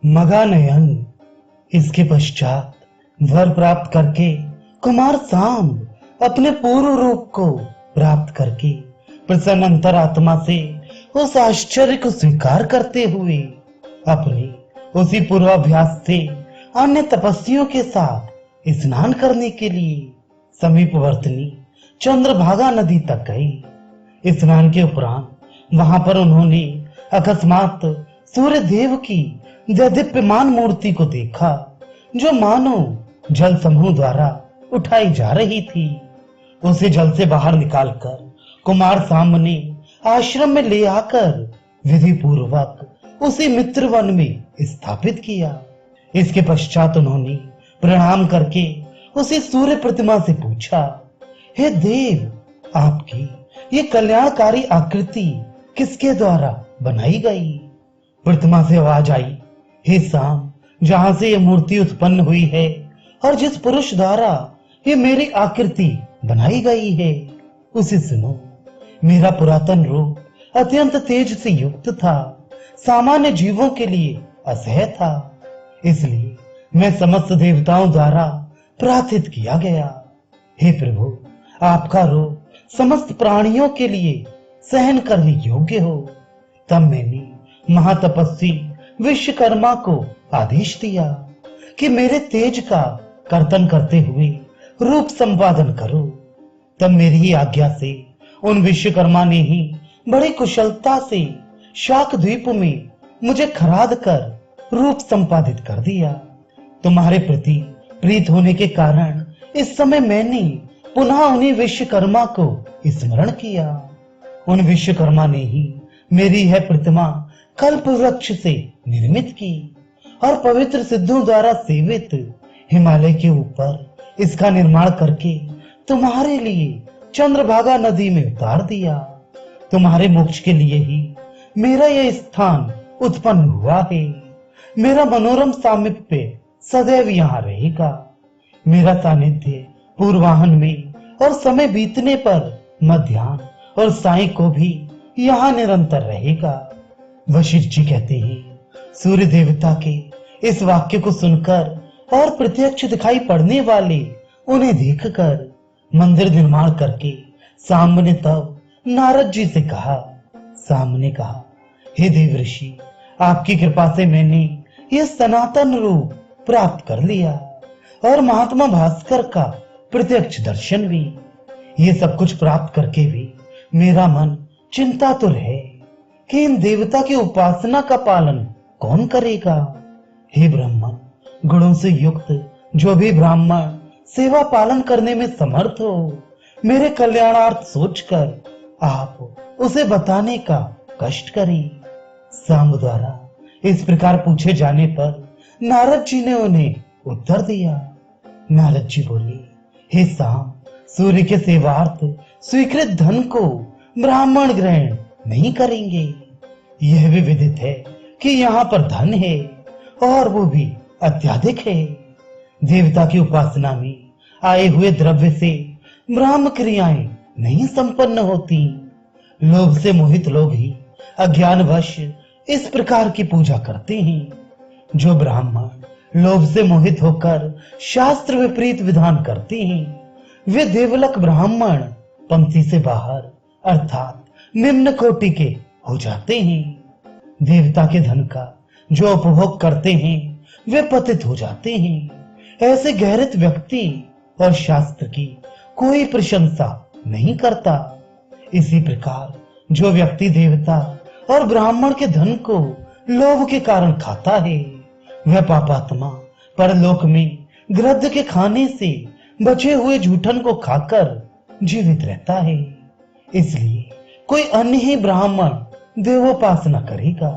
मगानयन। इसके पश्चात वर प्राप्त करके कुमार सांब अपने पूर्व रूप को प्राप्त करके प्रसन्न अंतरात्मा से उस आश्चर्य को स्वीकार करते हुए अपने उसी पूर्वाभ्यास से अन्य तपस्वियों के साथ स्नान करने के लिए समीपवर्ती चंद्रभागा नदी तक गए। स्नान के उपरांत वहां पर उन्होंने अकस्मात सूर्य देव की देदीप्यमान मूर्ति को देखा, जो मानो जल समूह द्वारा उठाई जा रही थी। उसे जल से बाहर निकालकर कुमार सांब ने आश्रम में ले आकर विधि पूर्वक उसी मित्र वन में स्थापित किया। इसके पश्चात उन्होंने प्रणाम करके उसी सूर्य प्रतिमा से पूछा, हे देव, आपकी ये कल्याणकारी आकृति किसके द्वारा बनाई गई? प्रतिमा से आवाज आई, हे सांब, जहां से ये मूर्ति उत्पन्न हुई है और जिस पुरुष द्वारा ये मेरी आकृति बनाई गई है, उसे सुनो। मेरा पुरातन रूप अत्यंत तेज से युक्त था, सामान्य जीवों के लिए असह्य था, इसलिए मैं समस्त देवताओं द्वारा प्रार्थित किया गया। हे प्रभु, आपका रूप समस्त प्राणियों के लिए सहन करने योग्य हो। तब मैंने महातपस्वी विश्वकर्मा को आदेश दिया कि मेरे तेज का कर्तन करते हुए रूप संपादन करो। तब मेरी ही आज्ञा से उन विश्वकर्मा ने ही बड़ी कुशलता से शाक द्वीप में मुझे खराद कर रूप संपादित कर दिया। तुम्हारे प्रति प्रीत होने के कारण इस समय मैंने पुनः उन्हीं विश्वकर्मा को स्मरण किया। उन विश्वकर्मा ने ही मेरी यह प्रतिमा कल्प वृक्ष से निर्मित की और पवित्र सिद्धों द्वारा सेवित हिमालय के ऊपर इसका निर्माण करके तुम्हारे लिए चंद्रभागा नदी में उतार दिया। तुम्हारे मोक्ष के लिए ही मेरा यह स्थान उत्पन्न हुआ है। मेरा मनोरम सामीप्य सदैव यहाँ रहेगा। मेरा सानिध्य पूर्वाहन में और समय बीतने पर मध्याह्न और साय को भी यहाँ निरंतर रहेगा। वशिष्ठ जी कहते हैं, सूर्य देवता के इस वाक्य को सुनकर और प्रत्यक्ष दिखाई पड़ने वाले उन्हें देखकर मंदिर निर्माण करके सांब ने तब नारद जी से कहा। सांब ने कहा, हे देव ऋषि, आपकी कृपा से मैंने यह सनातन रूप प्राप्त कर लिया और महात्मा भास्कर का प्रत्यक्ष दर्शन भी। ये सब कुछ प्राप्त करके भी मेरा मन चिंता तो है कि इन देवता की उपासना का पालन कौन करेगा। हे ब्राह्मण, गुणों से युक्त जो भी ब्राह्मण सेवा पालन करने में समर्थ हो, मेरे कल्याणार्थ सोचकर आप उसे बताने का कष्ट करें। सांब द्वारा इस प्रकार पूछे जाने पर नारद जी ने उन्हें उत्तर दिया। नारद जी बोले, हे सांब, सूर्य के सेवार्थ स्वीकृत धन को ब्राह्मण ग्रहण नहीं करेंगे। यह भी विदित है कि यहाँ पर धन है और वो भी अत्याधिक है। देवता की उपासना में आए हुए द्रव्य से ब्राह्म क्रियाएं नहीं संपन्न होती। लोभ से मोहित लोग ही अज्ञानवश इस प्रकार की पूजा करते हैं। जो ब्राह्मण लोभ से मोहित होकर शास्त्र विपरीत विधान करते हैं, वे देवलक ब्राह्मण पंक्ति से बाहर अर्थात निम्न कोटि के हो जाते हैं। देवता के धन का जो उपभोग करते हैं, वे पतित हो जाते हैं। ऐसे गैरित व्यक्ति और शास्त्र की कोई प्रशंसा नहीं करता। इसी प्रकार जो व्यक्ति देवता और ब्राह्मण के धन को लोभ के कारण खाता है, वह पापात्मा परलोक में गृध्र के खाने से बचे हुए जूठन को खाकर जीवित रहता है। इसलिए कोई अन्य ही ब्राह्मण देवोपासना करेगा।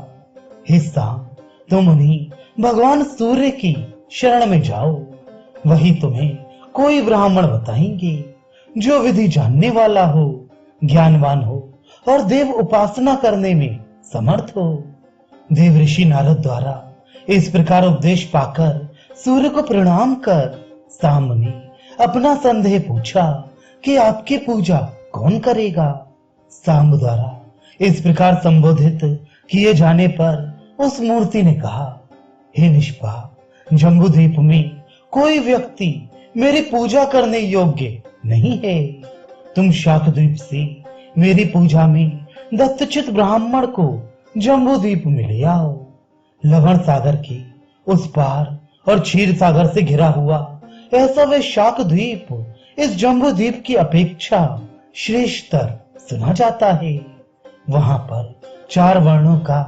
हे सांब, तुम उन्हीं भगवान सूर्य की शरण में जाओ, वही तुम्हें कोई ब्राह्मण बताएंगे जो विधि जानने वाला हो, ज्ञानवान हो और देव उपासना करने में समर्थ हो। देव ऋषि नारद द्वारा इस प्रकार उपदेश पाकर सूर्य को प्रणाम कर सांब ने अपना संदेह पूछा कि आपकी पूजा कौन करेगा। सांब द्वारा इस प्रकार संबोधित किए जाने पर उस मूर्ति ने कहा, हे निष्पाप, जम्बूद्वीप में कोई व्यक्ति मेरी पूजा करने योग्य नहीं है। तुम शाकद्वीप से मेरी पूजा में दत्तचित ब्राह्मण को जम्बूद्वीप में ले आओ। लवण सागर के उस पार और क्षीर सागर से घिरा हुआ ऐसा वे शाकद्वीप इस जम्बूद्वीप की अपेक्षा श्रेष्ठतर सुना जाता है। वहां पर 4 वर्णों का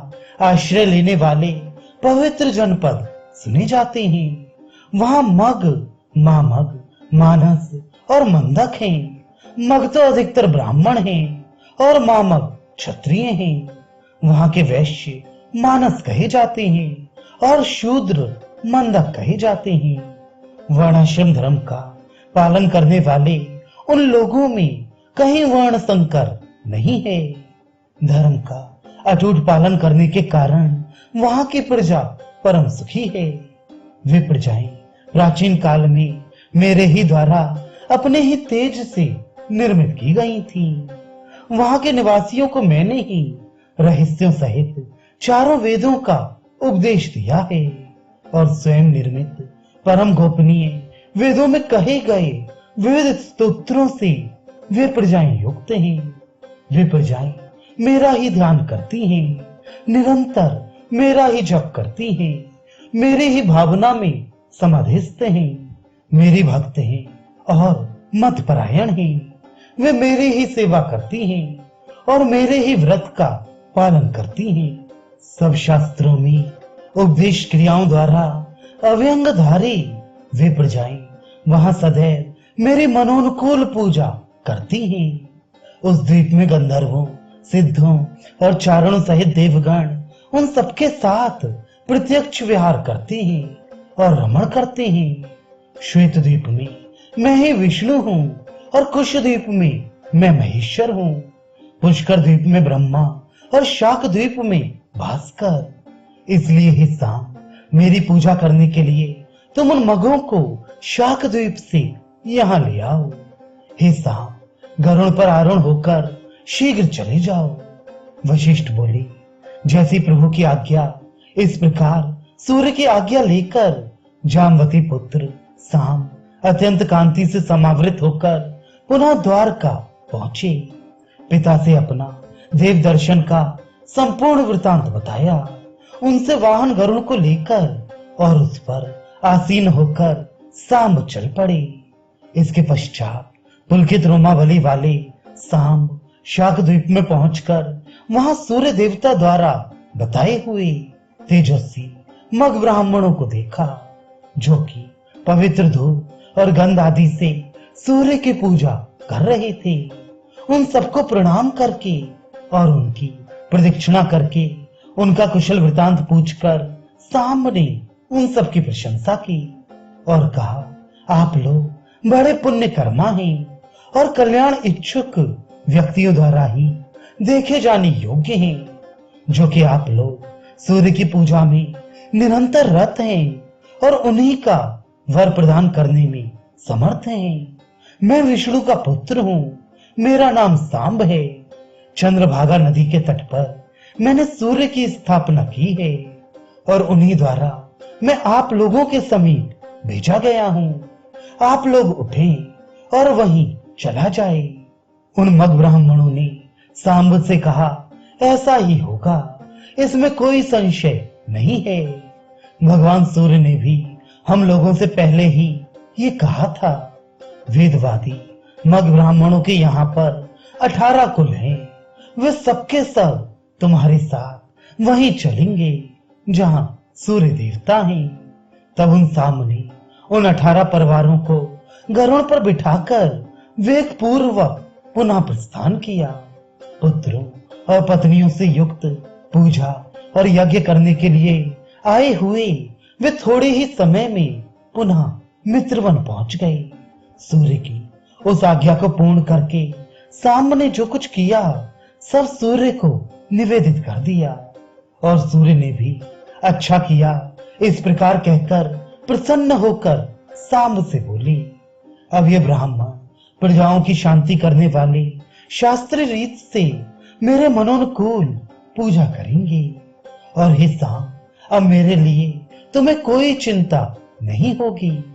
आश्रय लेने वाले पवित्र जनपद सुने जाते हैं। वहां मग, मामग, मानस और मंदक हैं। मग तो अधिकतर ब्राह्मण हैं और मामग क्षत्रिय हैं। वहां के वैश्य मानस कहे जाते हैं और शूद्र मंदक कहे जाते हैं। वर्णाश्रम धर्म का पालन करने वाले उन लोगों में कहीं वर्ण संकर नहीं है। धर्म का अटूट पालन करने के कारण वहां की प्रजा परम सुखी है। वे प्रजाएं प्राचीन काल में मेरे ही द्वारा अपने ही तेज से निर्मित की गई थी। वहां के निवासियों को मैंने ही रहस्यों सहित 4 वेदों का उपदेश दिया है और स्वयं निर्मित परम गोपनीय वेदों में कहे गए विविध स्तोत्रों से वे प्रजाएं युक्त हैं। वे प्रजाएं मेरा ही ध्यान करती हैं, निरंतर मेरा ही जप करती हैं, मेरी ही भावना में समाधिस्थ हैं, मेरी भक्त हैं और मत परायण हैं। वे मेरी ही सेवा करती हैं और मेरे ही व्रत का पालन करती हैं। सब शास्त्रों में उपदेश क्रियाओं द्वारा अव्यंगधारी वे प्रजाएं वहां सदैव मेरी मनोनुकूल पूजा करती हैं। उस द्वीप में गंधर्वों, सिद्धों और चारणों सहित देवगण उन सबके साथ प्रत्यक्ष विहार करते हैं और रमण करते हैं। श्वेत द्वीप में मैं ही विष्णु हूँ और कुश द्वीप में मैं महेश्वर हूँ। पुष्कर द्वीप में ब्रह्मा और शाक द्वीप में भास्कर। इसलिए ही शाम मेरी पूजा करने के लिए तुम उन मगों को शाक द्वीप से यहाँ ले आओ। हे शाम, गरुड़ पर आरूढ़ होकर शीघ्र चले जाओ। वशिष्ठ बोले, जैसी प्रभु की आज्ञा। इस प्रकार सूर्य की आज्ञा लेकर जामवती पुत्र शाम अत्यंत कांति से समावृत होकर पुनः द्वारका पहुंचे। पिता से अपना देव दर्शन का संपूर्ण वृतांत बताया। उनसे वाहन गरुड़ को लेकर और उस पर आसीन होकर सांब चल पड़े। इसके पश्चात पुलकित रोमावली वाले सांब शाकद्वीप में पहुंचकर वहां सूर्य देवता द्वारा बताए हुए तेजस्वी मग ब्राह्मणों को देखा, जो कि पवित्र धूप और गंध आदि से सूर्य की पूजा कर रहे थे। उन सबको प्रणाम करके और उनकी प्रदक्षिणा करके उनका कुशल वृतांत पूछकर सामने उन सबकी प्रशंसा की और कहा, आप लोग बड़े पुण्य कर्मा हैं और कल्याण इच्छुक व्यक्तियों द्वारा ही देखे जाने योग्य हैं, जो कि आप लोग सूर्य की पूजा में निरंतर रत हैं और उन्हीं का वर प्रदान करने में समर्थ हैं। मैं विष्णु का पुत्र हूँ, मेरा नाम सांब है। चंद्रभागा नदी के तट पर मैंने सूर्य की स्थापना की है और उन्हीं द्वारा मैं आप लोगों के समीप भेजा गया हूँ। आप लोग उठें और वहीं चला जाए। उन मग ब्राह्मणों ने सांब से कहा, ऐसा ही होगा, इसमें कोई संशय नहीं है। भगवान सूर्य ने भी हम लोगों से पहले ही ये कहा था। वेदवादी मग ब्राह्मणों के यहाँ पर 18 कुल हैं। वे सबके सब तुम्हारे साथ वहीं चलेंगे जहां सूर्य देवता हैं। तब उन सामने उन 18 परिवारों को गरुड़ पर बिठाकर वेग पूर्वक पुनः प्रस्थान किया। पुत्रों और पत्नियों से युक्त पूजा और यज्ञ करने के लिए आए हुए वे थोड़े ही समय में पुनः मित्रवन पहुंच गए। सूर्य की उस आज्ञा को पूर्ण करके सामने जो कुछ किया सब सूर्य को निवेदित कर दिया और सूर्य ने भी अच्छा किया। इस प्रकार कहकर प्रसन्न होकर सांब से बोली, अब ये ब्राह्मण प्रजाओं की शांति करने वाले शास्त्रीय रीत से मेरे मनोनुकूल पूजा करेंगे। और हे सांब, अब मेरे लिए तुम्हें कोई चिंता नहीं होगी।